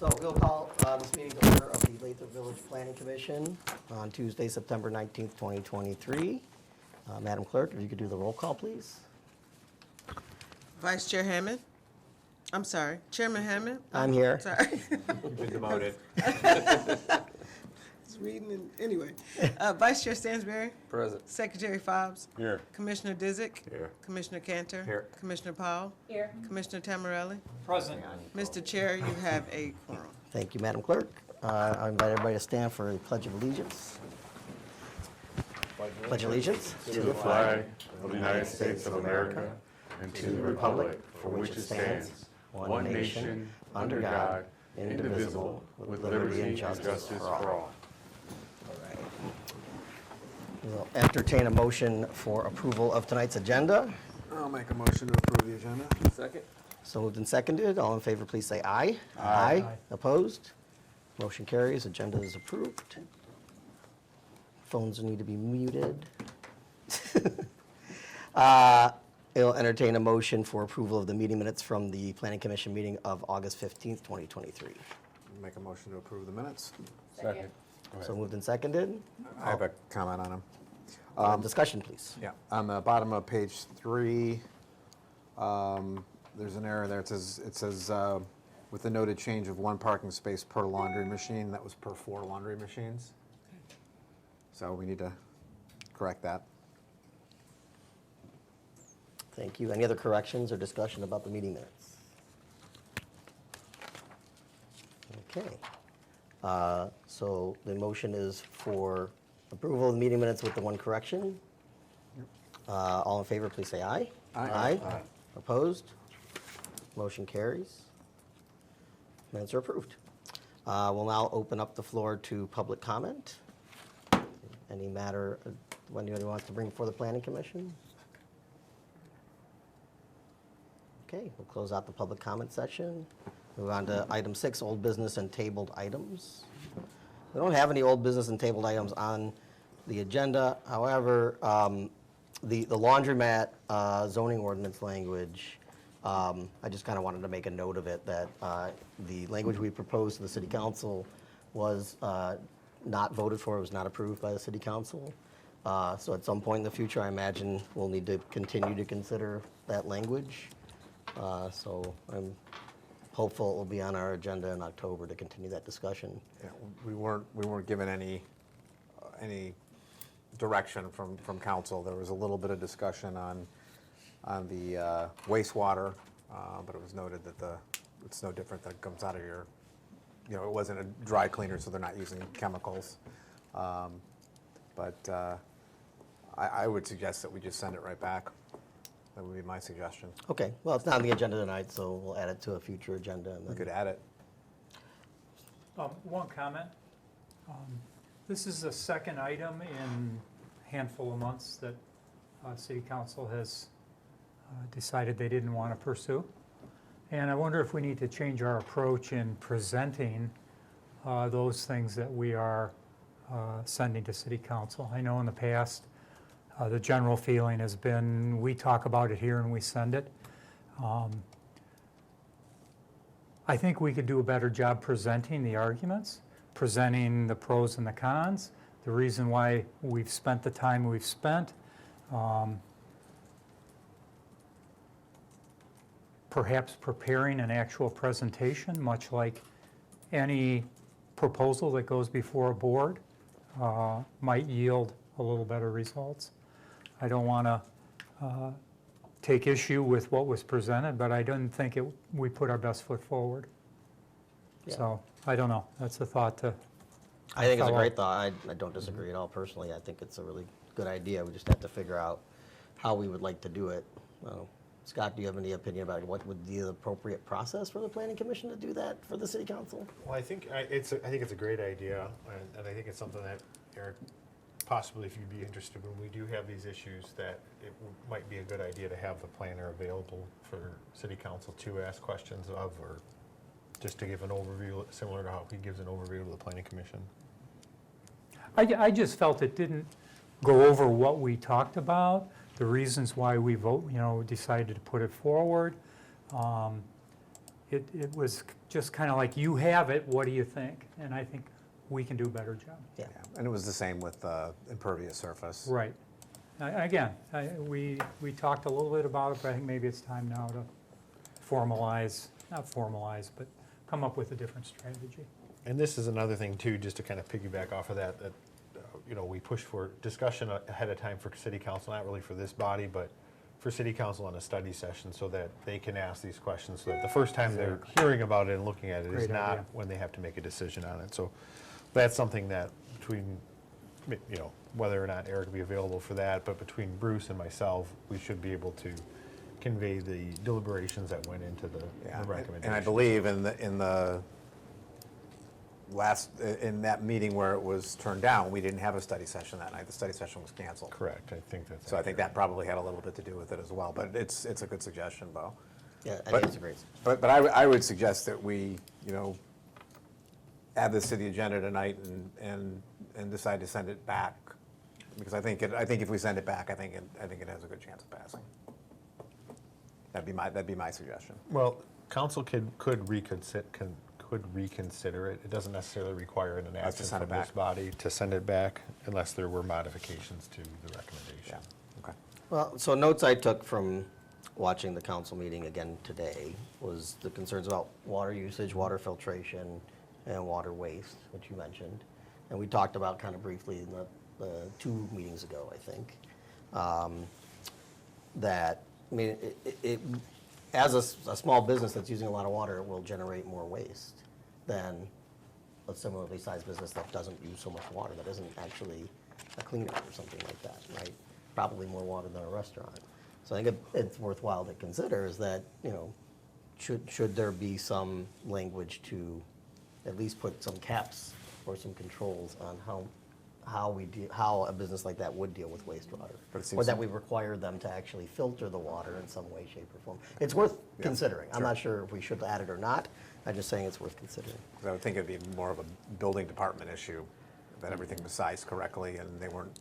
So we'll call this meeting to order of the Lathrup Village Planning Commission on Tuesday, September 19th, 2023. Madam Clerk, if you could do the roll call, please. Vice Chair Hammond? I'm sorry, Chairman Hammond? I'm here. Sorry. You've been demoted. It's reading, anyway. Vice Chair Stansberry? Present. Secretary Fobbs? Here. Commissioner Disick? Here. Commissioner Cantor? Here. Commissioner Powell? Here. Commissioner Tamarelli? Present. Mr. Chair, you have a quorum. Thank you, Madam Clerk. I invite everybody to stand for a Pledge of Allegiance. Pledge allegiance to the flag of the United States of America and to the republic for which it stands, one nation, under God, indivisible, with liberty and justice for all. We'll entertain a motion for approval of tonight's agenda. I'll make a motion to approve the agenda. Second. So moved and seconded. All in favor, please say aye. Aye. Opposed? Motion carries. Agenda is approved. Phones need to be muted. It'll entertain a motion for approval of the meeting minutes from the Planning Commission meeting of August 15th, 2023. Make a motion to approve the minutes. Second. So moved and seconded. I have a comment on them. Discussion, please. Yeah, on the bottom of page 3, there's an error there. It says with the noted change of 1 parking space per laundry machine. That was per 4 laundry machines. So we need to correct that. Thank you. Any other corrections or discussion about the meeting minutes? Okay. So the motion is for approval of the meeting minutes with the one correction. All in favor, please say aye. Aye. Aye. Opposed? Motion carries. Minutes are approved. We'll now open up the floor to public comment. Any matter, anybody wants to bring before the Planning Commission? Okay, we'll close out the public comment section. Move on to item 6, old business and tabled items. We don't have any old business and tabled items on the agenda. However, the laundromat zoning ordinance language, I just kind of wanted to make a note of it, that the language we proposed to the City Council was not voted for, it was not approved by the City Council. So at some point in the future, I imagine we'll need to continue to consider that language. So I'm hopeful it will be on our agenda in October to continue that discussion. Yeah, we weren't given any direction from council. There was a little bit of discussion on the wastewater, but it was noted that it's no different that comes out of your, it wasn't a dry cleaner, so they're not using chemicals. But I would suggest that we just send it right back. That would be my suggestion. Okay, well, it's not on the agenda tonight, so we'll add it to a future agenda. And We then could add it. One comment. This is the second item in a handful of months that City Council has decided they didn't want to pursue. And I wonder if we need to change our approach in presenting those things that we are sending to City Council. I know in the past, the general feeling has been we talk about it here and we send it. I think we could do a better job presenting the arguments, presenting the pros and the cons, the reason why we've spent the time we've spent. Perhaps preparing an actual presentation, much like any proposal that goes before a board might yield a little better results. I don't want to take issue with what was presented, but I didn't think we put our best foot forward. Yeah. So, I don't know. That's a thought to I think it's a follow. great thought. I don't disagree at all personally. I think it's a really good idea. We just have to figure out how we would like to do it. Scott, do you have any opinion about what would be the appropriate process for the Planning Commission to do that for the City Council? Well, I think it's a great idea, and I think it's something that, Eric, possibly if you'd be interested, when we do have these issues, that it might be a good idea to have the planner available for City Council to ask questions of, or just to give an overview, similar to how he gives an overview of the Planning Commission. I just felt it didn't go over what we talked about, the reasons why we decided to put it forward. it was just kind of like, you have it, what do you think? And I think we can do a better job. Yeah. Yeah, and it was the same with impervious surface. Right. Again, we talked a little bit about it, but I think maybe it's time now to formalize, not formalize, but come up with a different strategy. And this is another thing too, just to kind of piggyback off of that, you know, we push for discussion ahead of time for city council, not really for this body, but for city council in a study session so that they can ask these questions, so that the first time they're hearing about it and looking at it is Great not idea. when they have to make a decision on it. So that's something that between, you know, whether or not Eric will be available for that, but between Bruce and myself, we should be able to convey the deliberations that went into the Yeah, recommendations. and I believe in that meeting where it was turned down, we didn't have a study session that night. The study session was canceled. Correct, I think that's. So I think accurate. that probably had a little bit to do with it as well, but it's a good suggestion, Bo. Yeah, I But- think it's a great. But I would suggest that we, you know, add this to the agenda tonight and decide to send it back. Because I think if we send it back, I think it has a good chance of passing. That'd be my suggestion. Well, council could reconsider it. It doesn't necessarily require an Let's action just send from it this back. body to send it back unless there were modifications to the recommendation. Yeah, okay. Well, so notes I took from watching the council meeting again today was the concerns about water usage, water filtration, and water waste, which you mentioned. And we talked about kind of briefly in the 2 meetings ago, I think, that, I mean, as a small business that's using a lot of water, it will generate more waste than a similarly sized business that doesn't use so much water, that isn't actually a cleaner or something like that, right? Probably more water than a restaurant. So I think it's worthwhile to consider is that, you know, should there be some language to at least put some caps or some controls on how a business like that would deal with wastewater? But it Or seems that we require them to actually filter the water in some way, shape, or form. It's worth considering. I'm sure. not sure if we should add it or not. I'm just saying it's worth considering. 'Cause I would think it'd be more of a building department issue, that everything was sized correctly and they weren't.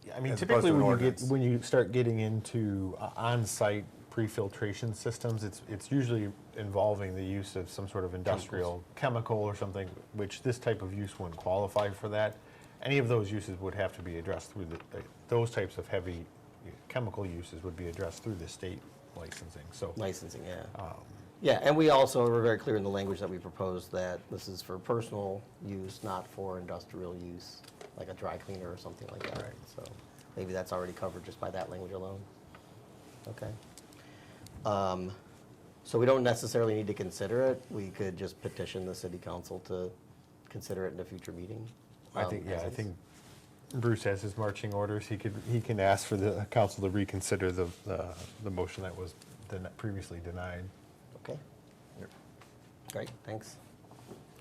Yeah, I mean, As typically opposed to an when ordinance. when you start getting into on-site pre-filtration systems, it's usually involving the use of some sort of industrial chemical or something, which this type of use wouldn't qualify for that. Any of those uses would have to be addressed through those types of heavy chemical uses would be addressed through the state licensing, so. Licensing, yeah. Yeah, and we also were very clear in the language that we proposed that this is for personal use, not for industrial use, like a dry cleaner or something like that. Right. So maybe that's already covered just by that language alone. Okay. So we don't necessarily need to consider it. We could just petition the city council to consider it in a future meeting. I think, yeah, as I is. think Bruce has his marching orders. He can ask for the council to reconsider the motion that was previously denied. Okay. Great, thanks.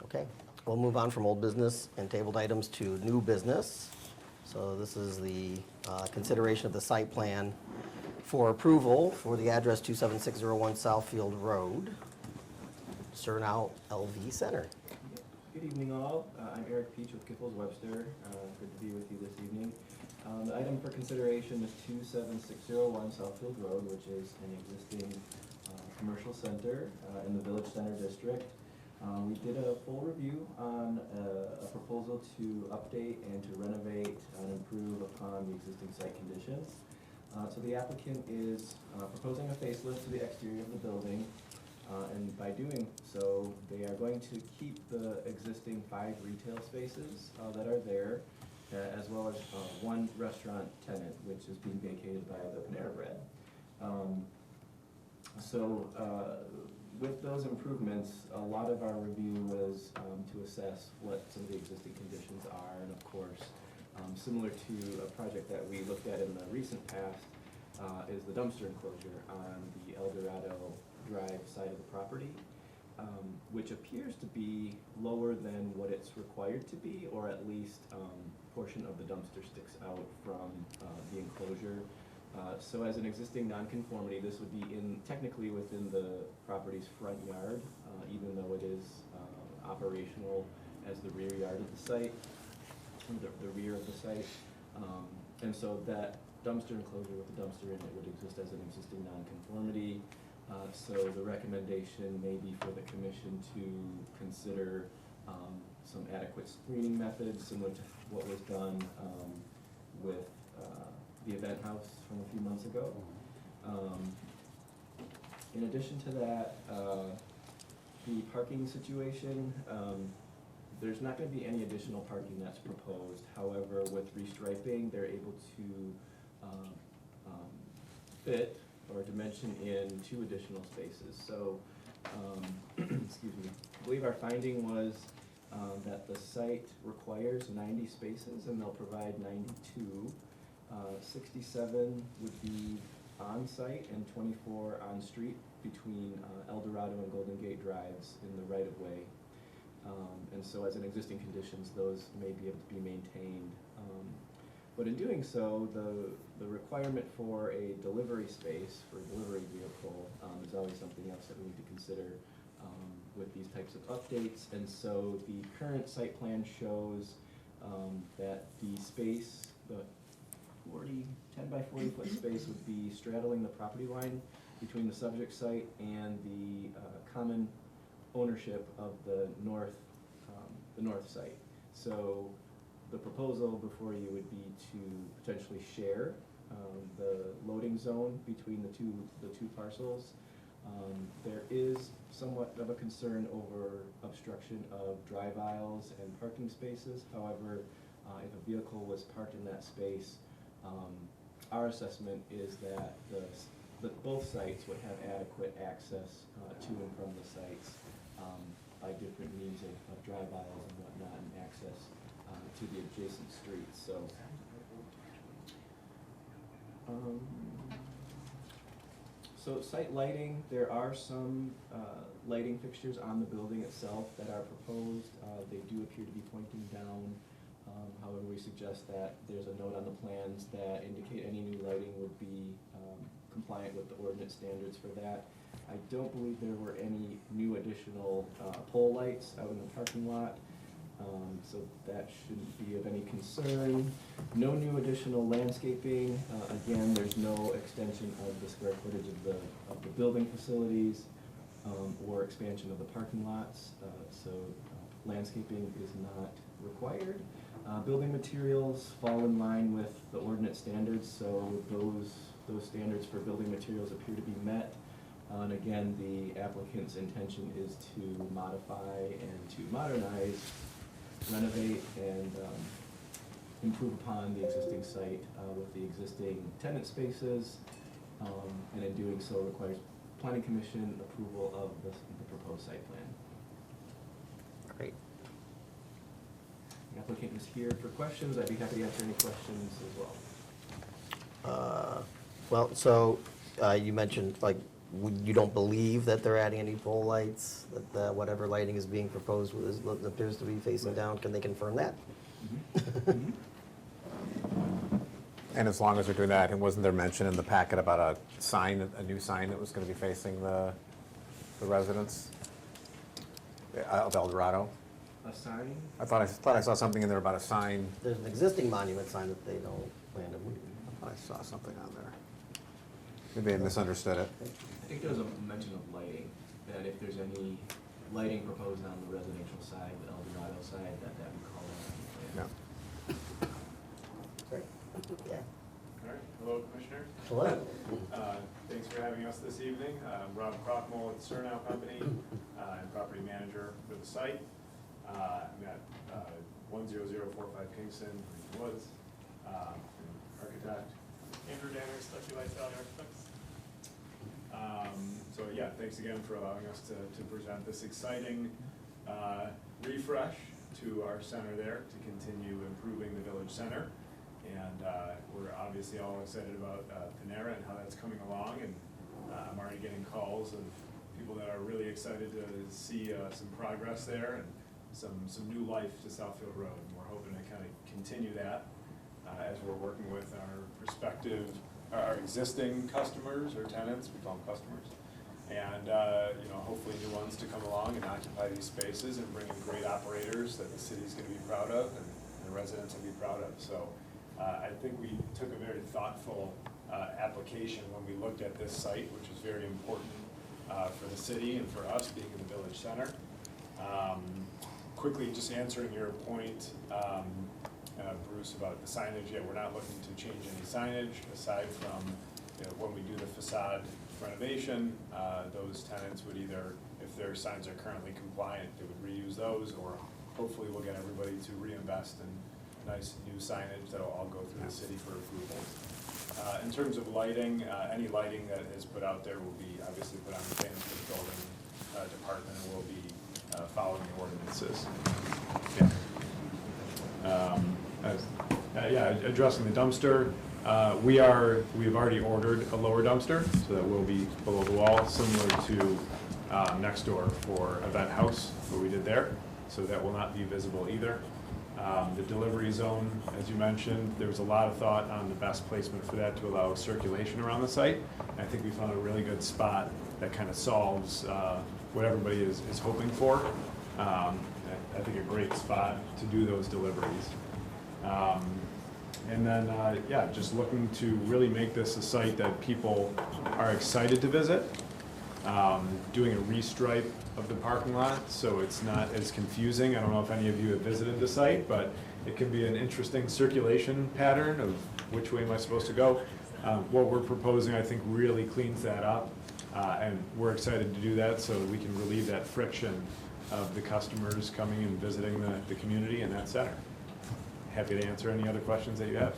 Okay, we'll move on from old business and tabled items to new business. So this is the consideration of the site plan for approval for the address 27601 Southfield Road, Surnow LV Center. Good evening, all. I'm Eric Peach with Giffords Webster. Good to be with you this evening. The item for consideration is 27601 Southfield Road, which is an existing commercial center in the Village Center District. We did a full review on a proposal to update and to renovate and improve upon the existing site conditions. So the applicant is proposing a facelift to the exterior of the building. And by doing so, they are going to keep the existing 5 retail spaces that are there, as well as 1 restaurant tenant, which is being vacated by the Panera Bread. With those improvements, a lot of our review was to assess what some of the existing conditions are, and of course, similar to a project that we looked at in the recent past, is the dumpster enclosure on the El Dorado Drive side of the property, which appears to be lower than what it's required to be, or at least a portion of the dumpster sticks out from the enclosure. So as an existing nonconformity, this would be technically within the property's front yard, even though it is operational as the rear yard of the site, the rear of the site. And so that dumpster enclosure with the dumpster in it would exist as an existing nonconformity. So the recommendation may be for the commission to consider some adequate screening methods similar to what was done with the event house from a few months ago. In addition to that, the parking situation, there's not going to be any additional parking that's proposed. However, with restriping, they're able to fit or dimension in 2 additional spaces. So, excuse me, I believe our finding was that the site requires 90 spaces and they'll provide 92. 67 would be on-site and 24 on-street between El Dorado and Golden Gate Drives in the right-of-way. And so as an existing conditions, those may be able to be maintained. But in doing so, the requirement for a delivery space, for a delivery vehicle, is always something else that we need to consider with these types of updates. And so the current site plan shows that the space, the 10 by 40 foot space would be straddling the property line between the subject site and the common ownership of the north site. So the proposal before you would be to potentially share the loading zone between the two parcels. There is somewhat of a concern over obstruction of drive aisles and parking spaces. However, if a vehicle was parked in that space, our assessment is that both sites would have adequate access to and from the sites by different means of drive aisles and whatnot, and access to the adjacent streets. So site lighting, there are some lighting fixtures on the building itself that are proposed. They do appear to be pointing down. However, we suggest that there's a note on the plans that indicate any new lighting would be compliant with the ordinance standards for that. I don't believe there were any new additional pole lights out in the parking lot. So that shouldn't be of any concern. No new additional landscaping. Again, there's no extension of the square footage of the building facilities or expansion of the parking lots. So landscaping is not required. Building materials fall in line with the ordinance standards, so those standards for building materials appear to be met. And again, the applicant's intention is to modify and to modernize, renovate, and improve upon the existing site with the existing tenant spaces, and in doing so requires planning commission approval of the proposed site plan. Great. The applicant is here for questions. I'd be happy to answer any questions as well. Well, so you mentioned, like, you don't believe that they're adding any pole lights, that whatever lighting is being proposed appears to be facing down. Can they confirm that? Mm-hmm. And as long as they're doing that, and wasn't there mention in the packet about a new sign that was going to be facing the residents of El Dorado? A sign? I thought I saw something in there about a sign. There's an existing monument sign that they don't plan to move. I saw something on there. Maybe I misunderstood it. I think there was a mention of lighting, that if there's any lighting proposed on the residential side, the El Dorado side, that would call out on the plan. Yeah. Great. Yeah. All right, hello Commissioners. Hello. Thanks for having us this evening. I'm Rob Crockmull with Surnow Company. I'm property manager for the site. I'm at 10045 Kingston, Woods. Architect Andrew Danner, Stucky Lights Valley Architects. So yeah, thanks again for allowing us to present this exciting refresh to our center there to continue improving the village center. And we're obviously all excited about Panera and how that's coming along, and I'm already getting calls of people that are really excited to see some progress there and some new life to Southfield Road. And we're hoping to kind of continue that as we're working with our existing customers or tenants, we call them customers, and hopefully new ones to come along and occupy these spaces and bring in great operators that the city's going to be proud of and the residents will be proud of. So I think we took a very thoughtful application when we looked at this site, which is very important for the city and for us being in the village center. Quickly, just answering your point, Bruce, about the signage, yeah, we're not looking to change any signage aside from, when we do the facade renovation, those tenants would either, if their signs are currently compliant, they would reuse those, or hopefully we'll get everybody to reinvest in nice new signage that'll all go through the city for approval. In terms of lighting, any lighting that is put out there will be obviously put on the plans for the building department, and will be following the ordinances. Addressing the dumpster, we've already ordered a lower dumpster, so that will be below the wall, similar to next door for Event House, what we did there, so that will not be visible either. The delivery zone, as you mentioned, there was a lot of thought on the best placement for that to allow circulation around the site. I think we found a really good spot that kind of solves what everybody is hoping for. I think a great spot to do those deliveries. And then, just looking to really make this a site that people are excited to visit. Doing a restripe of the parking lot, so it's not as confusing. I don't know if any of you have visited the site, but it can be an interesting circulation pattern of which way am I supposed to go. What we're proposing, I think, really cleans that up, and we're excited to do that so we can relieve that friction of the customers coming and visiting the community in that center. Happy to answer any other questions that you have.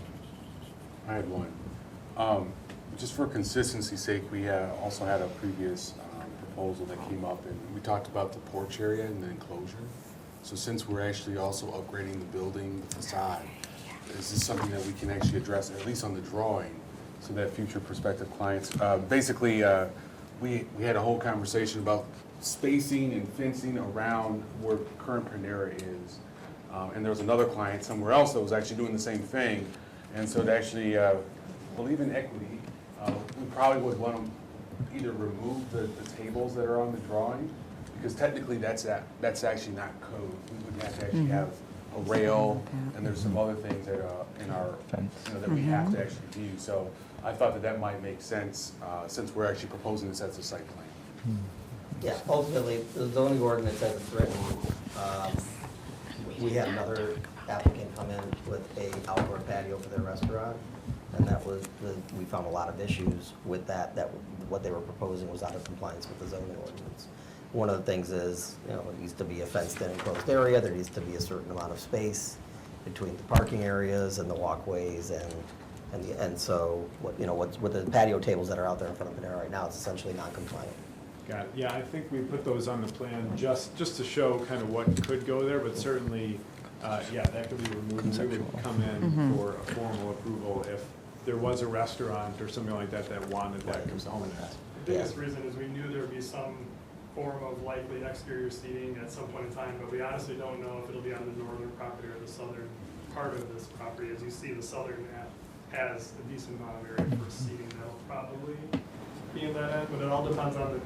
I had one. Just for consistency's sake, we also had a previous proposal that came up, and we talked about the porch area and the enclosure. So since we're actually also upgrading the building, the facade, is this something that we can actually address, at least on the drawing, so that future prospective clients, basically, we had a whole conversation about spacing and fencing around where current Panera is. And there was another client somewhere else that was actually doing the same thing. And so to actually believe in equity, we probably would want to either remove the tables that are on the drawing, because technically that's actually not code. We would have to actually have a rail, and there's some other things that in our, that we have to actually do. So I thought that might make sense, since we're actually proposing this as a site plan. Yeah, ultimately, the zoning ordinance as it's written, we had another applicant come in with a outdoor patio for their restaurant, and that was, we found a lot of issues with that what they were proposing was out of compliance with the zoning ordinance. One of the things is, it needs to be a fenced-in enclosed area, there needs to be a certain amount of space between the parking areas and the walkways, and so, with the patio tables that are out there in front of Panera right now, it's essentially non-compliant. Got it. Yeah, I think we put those on the plan just to show kind of what could go there, but certainly, that could be removed. We would come in for a formal approval if there was a restaurant or something like that wanted that component. The biggest reason is we knew there would be some form of likely exterior seating at some point in time, but we honestly don't know if it'll be on the northern property or the southern part of this property. As you see, the southern map has a decent amount of area for seating that'll probably be in that end, but it all depends on the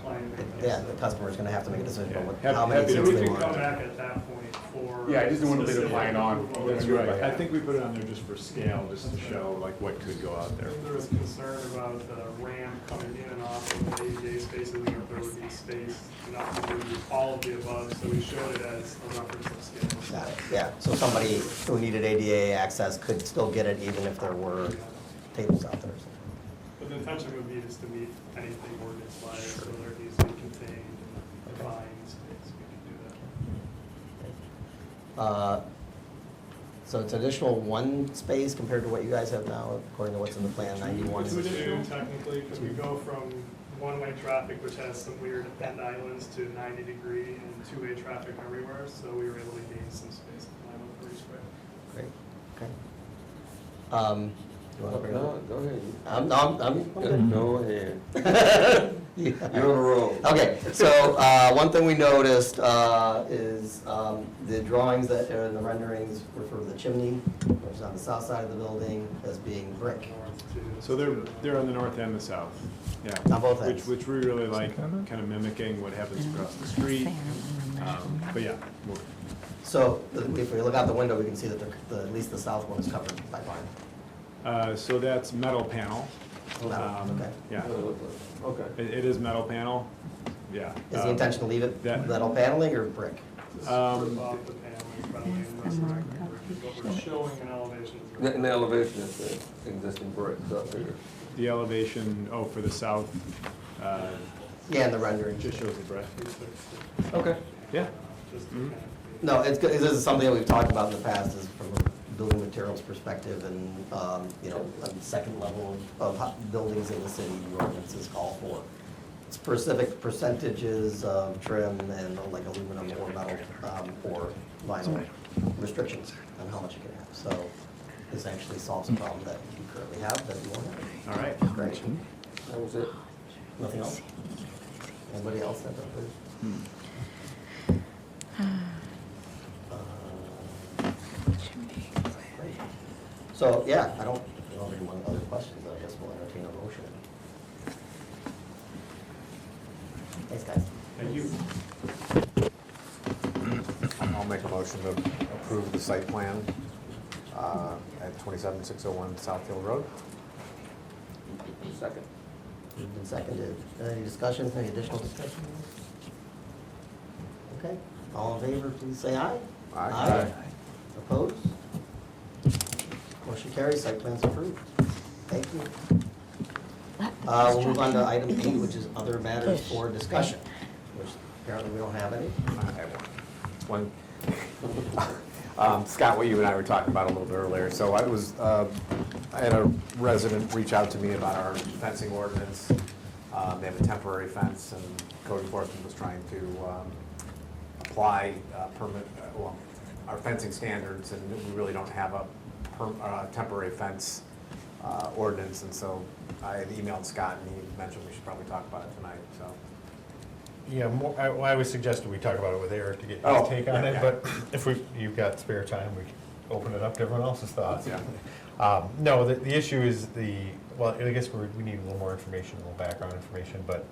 client. Yeah, the customer's gonna have to make a decision on Yeah. how many Happy to- seats We they can come want. back at that point for. Yeah, I just didn't want to leave the client on. specific That's approval. right. I think we put it on there just for scale, just to show like what could go out there. There was concern about the ramp coming in and off of the ADA spaces, and if there would be space enough to do all of the above, so we showed it as a reference of scale. Got it, yeah, so somebody who needed ADA access could still get it even if there were tables out there. But the intention would be just to meet anything ordinance-wise, so there needs to be contained and defined space, we can do that. So it's additional one space compared to what you guys have now, according to what's in the plan, 91. It's two technically, because we go from one-way traffic, which has some weird end islands, to 90-degree and two-way traffic everywhere, so we were able to gain some space at the line with the square. Great, okay. You wanna bring it up? Go ahead. I'm Go ahead. Yeah. You're on the roll. Okay, so one thing we noticed is the drawings that are in the renderings refer to the chimney, which is on the south side of the building, as being brick. North to- So they're on the north and the south, yeah. On both ends. Which we really like, kind of mimicking what happens across the street. But yeah, we'll- So if we look out the window, we can see that at least the south one is covered by barn. so that's metal panel, Okay. Yeah, Okay. it is metal panel, yeah. Is the intention to leave it that- metal paneling or brick? Strip off the paneling, probably, and that's what we're showing in elevation. In the elevation, it's the existing bricks up here. The elevation, for the south, Yeah, in the rendering. just shows the brick. Okay. Yeah. Just Mhm. No, it's good, this is something that we've talked about in the past, is from a building materials perspective, and, you know, on the second level of buildings in the city, the ordinances call for specific percentages of trim and like aluminum or metal, or vinyl restrictions on how much you can have. So this actually solves a problem that you currently have that you won't have. All right. Great. That was it. Nothing else? Anybody else have that? Great. So, yeah, I don't know if anyone other questions, I guess we'll entertain a motion. Thanks, guys. Thank you. I'll make a motion to approve the site plan at 27601 Southfield Road. Second. Moved and seconded. Any discussion, any additional discussion? Okay, all in favor, please say aye. Aye. Opposed? Motion carries, site plan's approved. Thank you. We'll move on to item 8, which is other matters for discussion, which apparently we don't have any. I have one. Scott, what you and I were talking about a little bit earlier. So I had a resident reach out to me about our fencing ordinance. They have a temporary fence, and code enforcement was trying to apply our fencing standards, and we really don't have a temporary fence ordinance. And so I had emailed Scott, and he mentioned we should probably talk about it tonight, so. Yeah, I always suggested we talk about it with Eric to get Oh, his take on yeah, it, yeah. but if you've got spare time, we can open it up to everyone else's thoughts. Yeah. No, the issue is I guess we need a little more information, a little background information, but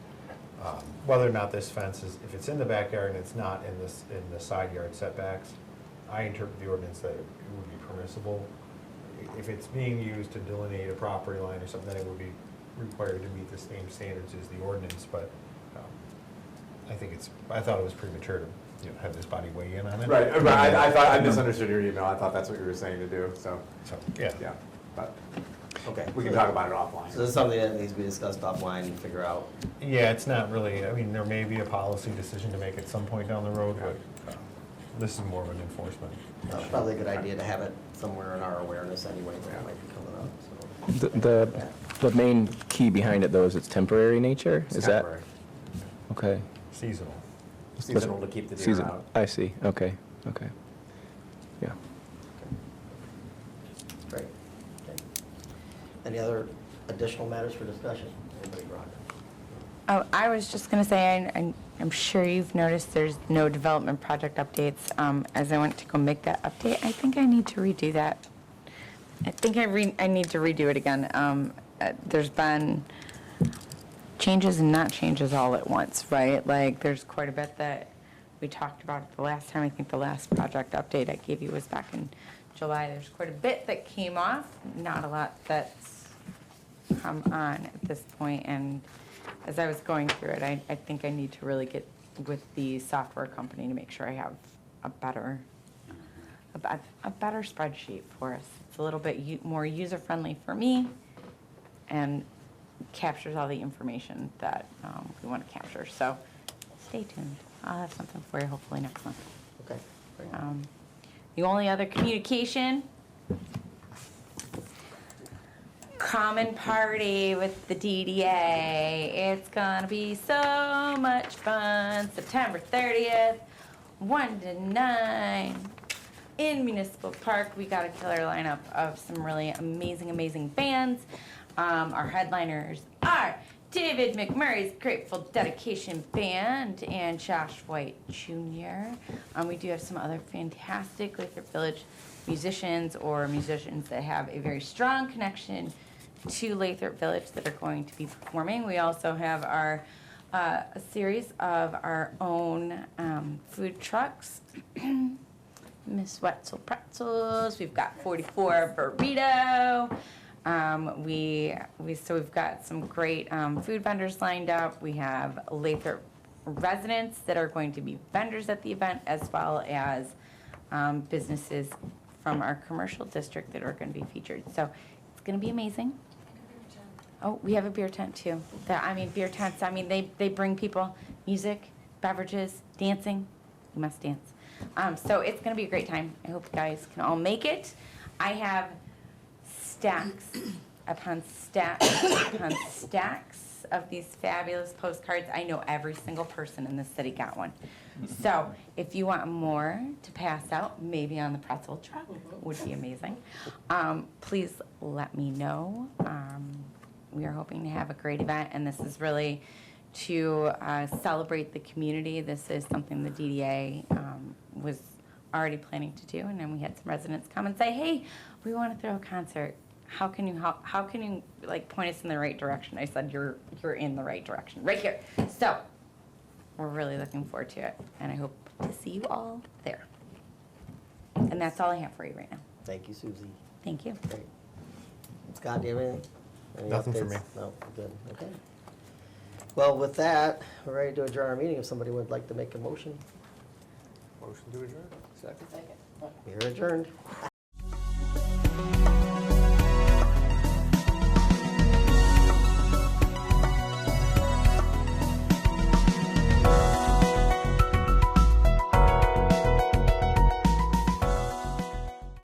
whether or not this fence is, if it's in the backyard and it's not in the side yard setbacks, I interpret the ordinance that it would be permissible. If it's being used to delineate a property line or something, then it would be required to meet the same standards as the ordinance, but I thought it was premature to have this body weigh in on it. Right, I thought, I misunderstood your email. I thought that's what you were saying to do, so, So, yeah. yeah. But Okay. we can talk about it So offline. this is something that needs to be discussed offline and figure out. Yeah, it's not really, I mean, there may be a policy decision to make at some point down the road, but this is more of an enforcement. issue. Probably a good idea to have it somewhere in our awareness anyway, when it might be coming up, so. The main key behind it, though, is its temporary nature? It's Is that temporary. okay? Seasonal. Seasonal to keep the deer Season. out. I see. Okay. Okay. Yeah. Great. Okay. Any other additional matters for discussion? Anybody, Rhonda? Oh, I was just going to say, I'm sure you've noticed there's no development project updates. As I went to go make that update, I think I need to redo that. I think I need to redo it again. There's been changes and not changes all at once, right? Like, there's quite a bit that we talked about the last time. I think the last project update I gave you was back in July. There's quite a bit that came off, not a lot that's come on at this point. And as I was going through it, I think I need to really get with the software company to make sure I have a better spreadsheet for us. It's a little bit more user-friendly for me and captures all the information that we want to capture. So stay tuned. I'll have something for you hopefully next month. Okay. Great. The only other communication, common party with the DDA. It's gonna be so much fun. September 30th, 1 to 9. In Municipal Park, we got a killer lineup of some really amazing bands. Our headliners are David McMurray's Grateful Dedication Band and Josh White Jr. We do have some other fantastic Lathrup Village musicians or musicians that have a very strong connection to Lathrup Village that are going to be performing. We also have our a series of our own food trucks. Miss Wetzel Pretzels. We've got 44 Burrito. So we've got some great food vendors lined up. We have Lathrup residents that are going to be vendors at the event, as well as businesses from our commercial district that are going to be featured. So it's going to be amazing. Oh, we have a beer tent too. Beer tents, they bring people music, beverages, dancing. You must dance. So it's going to be a great time. I hope you guys can all make it. I have stacks upon stacks upon stacks of these fabulous postcards. I know every single person in the city got one. So if you want more to pass out, maybe on the pretzel truck, would be amazing. Please let me know. We are hoping to have a great event, and this is really to celebrate the community. This is something the DDA was already planning to do, and then we had some residents come and say, hey, we want to throw a concert. How can you like point us in the right direction? I said, you're in the right direction, right here. So we're really looking forward to it, and I hope to see you all there. And that's all I have for you right now. Thank you, Susie. Thank you. Great. Scott, do you have anything? Any Nothing for updates? me. No, good, okay. Well, with that, we're ready to adjourn our meeting. If somebody would like to make a motion, Motion to adjourn? Second. you're adjourned.